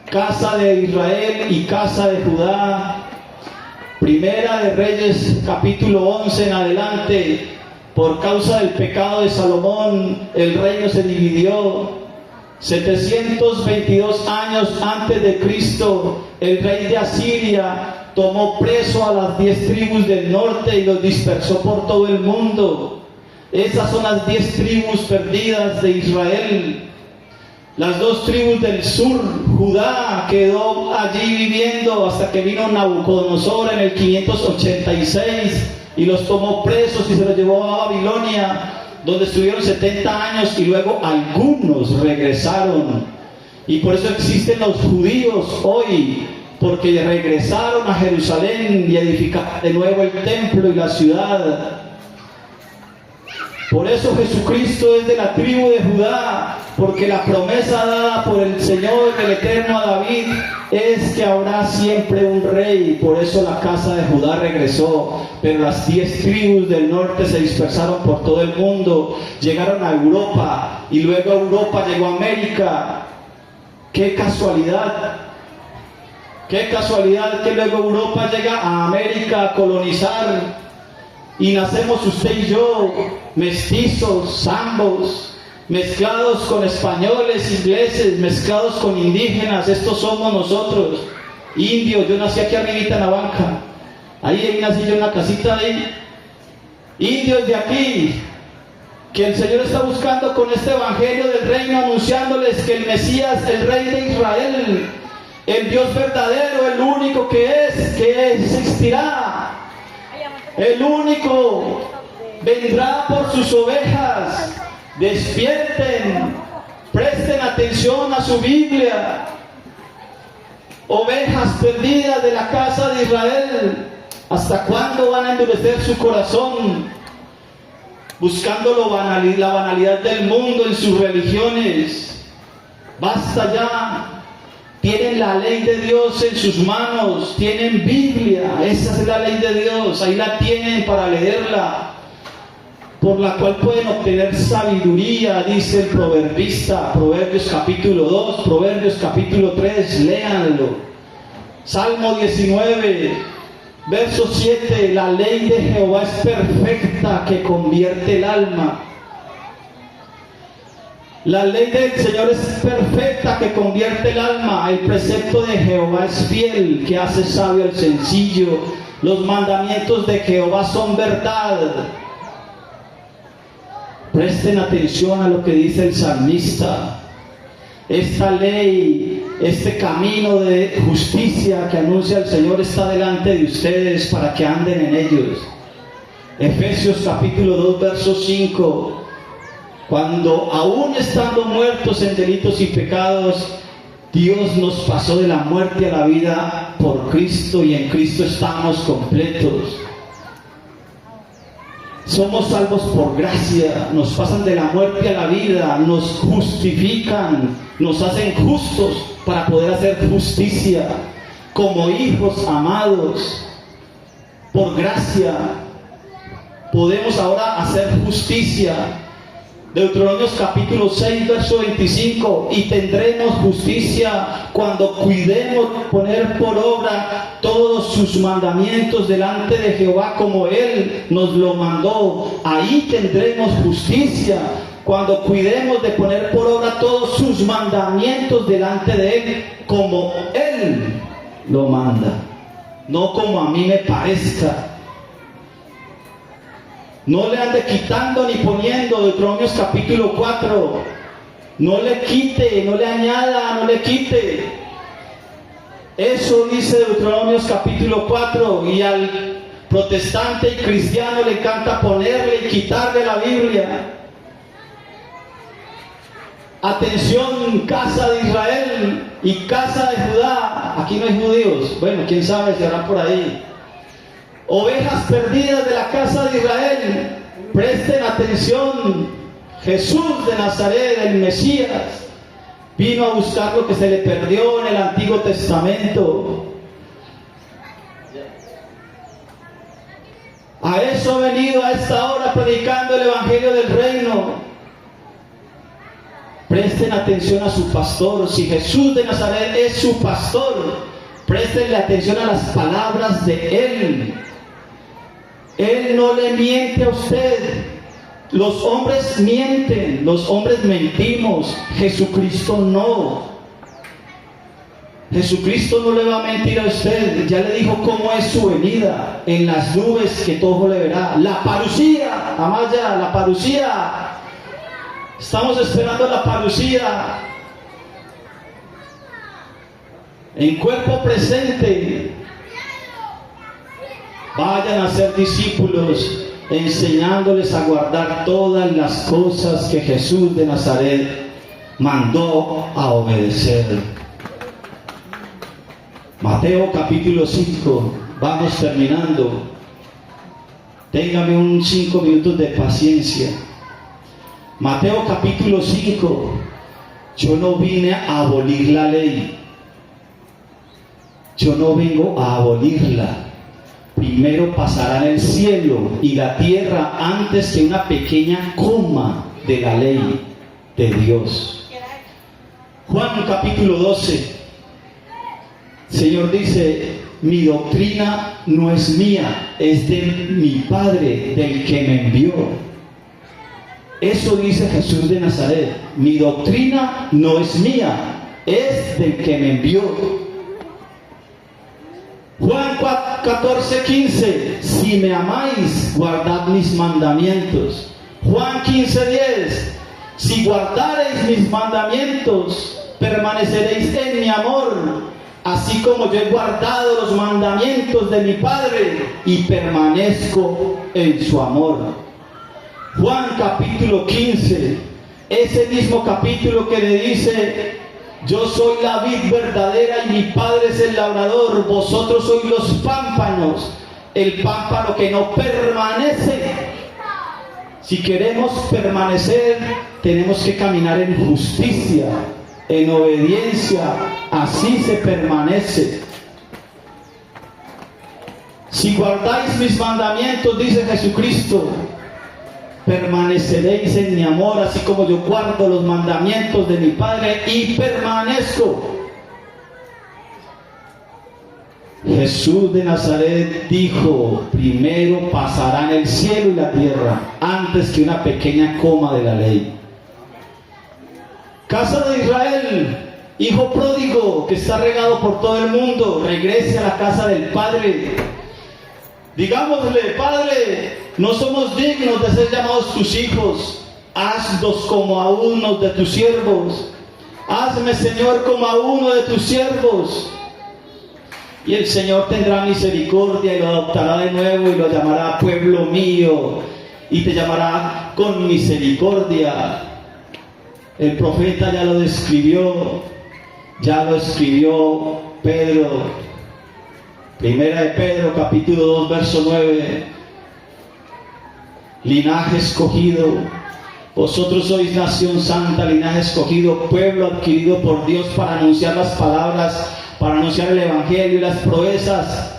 Casa de Israel y casa de Judá. Primera de Reyes capítulo 11 en adelante, por causa del pecado de Salomón, el reino se dividió. 722 años antes de Cristo, el rey de Asiria tomó preso a las 10 tribus del norte y los dispersó por todo el mundo. Esas son las 10 tribus perdidas de Israel. Las 2 tribus del sur, Judá, quedó allí viviendo hasta que vino Nabucodonosor en el 586 y los tomó presos y se los llevó a Babilonia, donde estuvieron 70 años y luego algunos regresaron. Y por eso existen los judíos hoy, porque regresaron a Jerusalén y edificaron de nuevo el templo y la ciudad. Por eso Jesucristo es de la tribu de Judá, porque la promesa dada por el Señor, el Eterno, a David, es que habrá siempre un rey. Por eso la casa de Judá regresó, pero las 10 tribus del norte se dispersaron por todo el mundo, llegaron a Europa, y luego Europa llegó a América. ¡Qué casualidad! ¡Qué casualidad que luego Europa llega a América a colonizar! Y nacemos usted y yo, mestizos, zambos, mezclados con españoles, ingleses, mezclados con indígenas. Estos somos nosotros, indios. Yo nací aquí arribita en la banca. Ahí nací yo en la casita de ahí. Indios de aquí, que el Señor está buscando con este evangelio del reino, anunciándoles que el Mesías, el rey de Israel, el Dios verdadero, el único que existirá, el único, vendrá por sus ovejas. Despierten, presten atención a su Biblia. Ovejas perdidas de la casa de Israel, ¿hasta cuándo van a endurecer su corazón? Buscando la banalidad del mundo en sus religiones. Basta ya. Tienen la ley de Dios en sus manos, tienen Biblia, esa es la ley de Dios, ahí la tienen para leerla, por la cual pueden obtener sabiduría, dice el proverbista, Proverbios capítulo 2, Proverbios capítulo 3, léanlo. Salmo 19, verso 7, la ley de Jehová es perfecta que convierte el alma. La ley del Señor es perfecta que convierte el alma. El precepto de Jehová es fiel que hace sabio al sencillo. Los mandamientos de Jehová son verdad. Presten atención a lo que dice el salmista. Esta ley, este camino de justicia que anuncia el Señor está delante de ustedes para que anden en ellos. Efesios capítulo 2, verso 5. Cuando aún estando muertos en delitos y pecados, Dios nos pasó de la muerte a la vida por Cristo y en Cristo estamos completos. Somos salvos por gracia, nos pasan de la muerte a la vida, nos justifican, nos hacen justos para poder hacer justicia como hijos amados. Por gracia podemos ahora hacer justicia. Deuteronomios capítulo 6, verso 25, y tendremos justicia cuando cuidemos poner por obra todos sus mandamientos delante de Jehová como Él nos lo mandó. Ahí tendremos justicia cuando cuidemos de poner por obra todos sus mandamientos delante de Él como Él lo manda, no como a mí me parezca. No le ande quitando ni poniendo. Deuteronomios capítulo 4. No le quite, no le añada, no le quite. Eso dice Deuteronomios capítulo 4, y al protestante y cristiano le encanta ponerle y quitarle la Biblia. Atención, casa de Israel y casa de Judá. Aquí no hay judíos. Bueno, quién sabe si habrá por ahí. Ovejas perdidas de la casa de Israel. Presten atención. Jesús de Nazaret, el Mesías, vino a buscar lo que se le perdió en el Antiguo Testamento. A eso ha venido a esta hora predicando el Evangelio del Reino. Presten atención a su pastor. Si Jesús de Nazaret es su pastor, prestenle atención a las palabras de Él. Él no le miente a usted. Los hombres mienten, los hombres mentimos. Jesucristo no. Jesucristo no le va a mentir a usted. Ya le dijo cómo es su venida. En las nubes que todo le verá. La parucía, Amaya, la parucía. Estamos esperando la parucía en cuerpo presente. Vayan a ser discípulos, enseñándoles a guardar todas las cosas que Jesús de Nazaret mandó a obedecer. Mateo capítulo 5, vamos terminando. Téngame un 5 minutos de paciencia. Mateo capítulo 5. Yo no vine a abolir la ley. Yo no vengo a abolirla. Primero pasarán el cielo y la tierra antes que una pequeña coma de la ley de Dios. Juan capítulo 12. El Señor dice: mi doctrina no es mía, es de mi Padre, del que me envió. Eso dice Jesús de Nazaret. Mi doctrina no es mía, es del que me envió. Juan 14:15. Si me amáis, guardad mis mandamientos. Juan 15:10. Si guardareis mis mandamientos, permaneceréis en mi amor, así como yo he guardado los mandamientos de mi Padre y permanezco en su amor. Juan capítulo 15, ese mismo capítulo que le dice: yo soy la vid verdadera y mi Padre es el labrador, vosotros sois los pámpanos, el pámpano que no permanece. Si queremos permanecer, tenemos que caminar en justicia, en obediencia, así se permanece. Si guardáis mis mandamientos, dice Jesucristo, permaneceréis en mi amor, así como yo guardo los mandamientos de mi Padre y permanezco. Jesús de Nazaret dijo: primero pasarán el cielo y la tierra antes que una pequeña coma de la ley. Casa de Israel, hijo pródigo que está regado por todo el mundo, regrese a la casa del Padre. Digámosle: Padre, no somos dignos de ser llamados tus hijos. Haznos como a uno de tus siervos. Hazme, Señor, como a uno de tus siervos. Y el Señor tendrá misericordia y lo adoptará de nuevo y lo llamará pueblo mío. Y te llamará con misericordia. El profeta ya lo describió. Ya lo escribió Pedro. Primera de Pedro, capítulo 2, verso 9. Linaje escogido, vosotros sois nación santa, linaje escogido, pueblo adquirido por Dios para anunciar las palabras, para anunciar el Evangelio y las proezas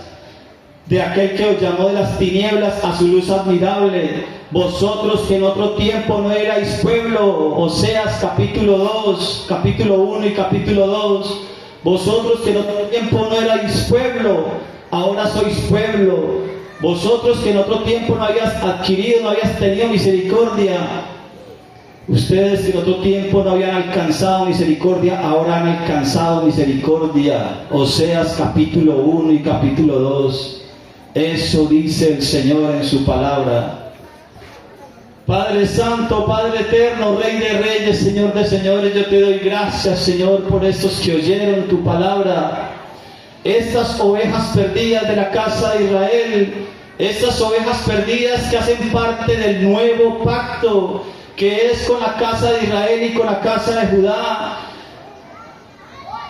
de aquel que os llamó de las tinieblas a su luz admirable. Vosotros que en otro tiempo no erais pueblo, Oseas capítulo 2, capítulo 1 y capítulo 2. Vosotros que en otro tiempo no erais pueblo, ahora sois pueblo. Vosotros que en otro tiempo no habías adquirido, no habías tenido misericordia. Ustedes que en otro tiempo no habían alcanzado misericordia, ahora han alcanzado misericordia. Oseas capítulo 1 y capítulo 2. Eso dice el Señor en su palabra. Padre Santo, Padre Eterno, Rey de Reyes, Señor de Señores, yo te doy gracias, Señor, por estos que oyeron tu palabra. estas ovejas perdidas de la casa de Israel, estas ovejas perdidas que hacen parte del nuevo pacto, que es con la casa de Israel y con la casa de Judá.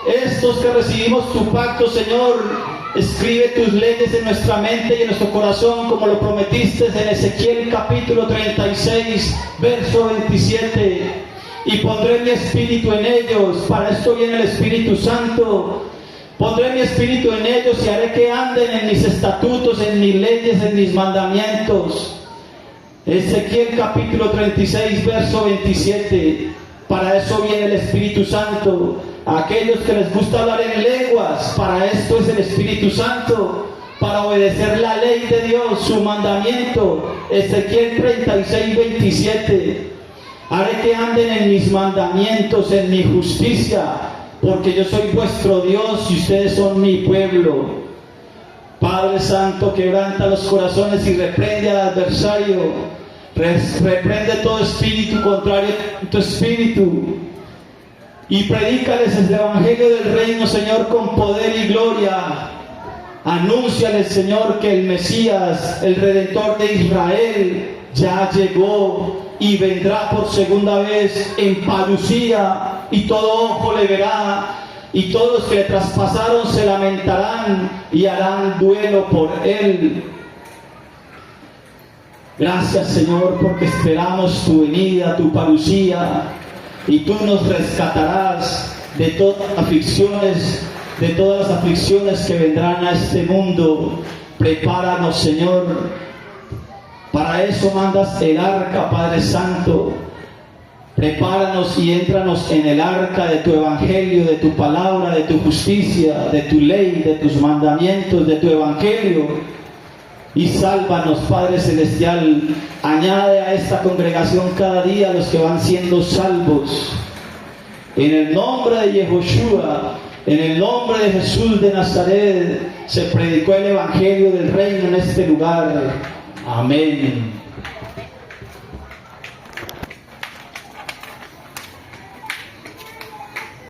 Estos que recibimos tu pacto, Señor, escribe tus leyes en nuestra mente y en nuestro corazón, como lo prometiste en Ezequiel capítulo 36, verso 27. Y pondré mi espíritu en ellos. Para esto viene el Espíritu Santo. Pondré mi espíritu en ellos y haré que anden en mis estatutos, en mis leyes, en mis mandamientos. Ezequiel capítulo 36, verso 27. Para eso viene el Espíritu Santo. A aquellos que les gusta hablar en lenguas, para esto es el Espíritu Santo. Para obedecer la ley de Dios, su mandamiento. Ezequiel 36, 27. Haré que anden en mis mandamientos, en mi justicia, porque yo soy vuestro Dios y ustedes son mi pueblo. Padre Santo, quebranta los corazones y reprende al adversario. Reprende todo espíritu contrario a tu espíritu. Y predícales el evangelio del reino, Señor, con poder y gloria. Anúnciales, Señor, que el Mesías, el Redentor de Israel, ya llegó y vendrá por segunda vez en parucía, y todo ojo le verá, y todos los que le traspasaron se lamentarán y harán duelo por él. Gracias, Señor, porque esperamos tu venida, tu parucía, y tú nos rescatarás de todas las aflicciones que vendrán a este mundo. Prepáranos, Señor. Para eso mandas el arca, Padre Santo. Prepáranos y éntranos en el arca de tu evangelio, de tu palabra, de tu justicia, de tu ley, de tus mandamientos, de tu evangelio. Y sálvanos, Padre Celestial. Añade a esta congregación cada día a los que van siendo salvos. En el nombre de Yehoshua, en el nombre de Jesús de Nazaret, se predicó el evangelio del reino en este lugar. Amén.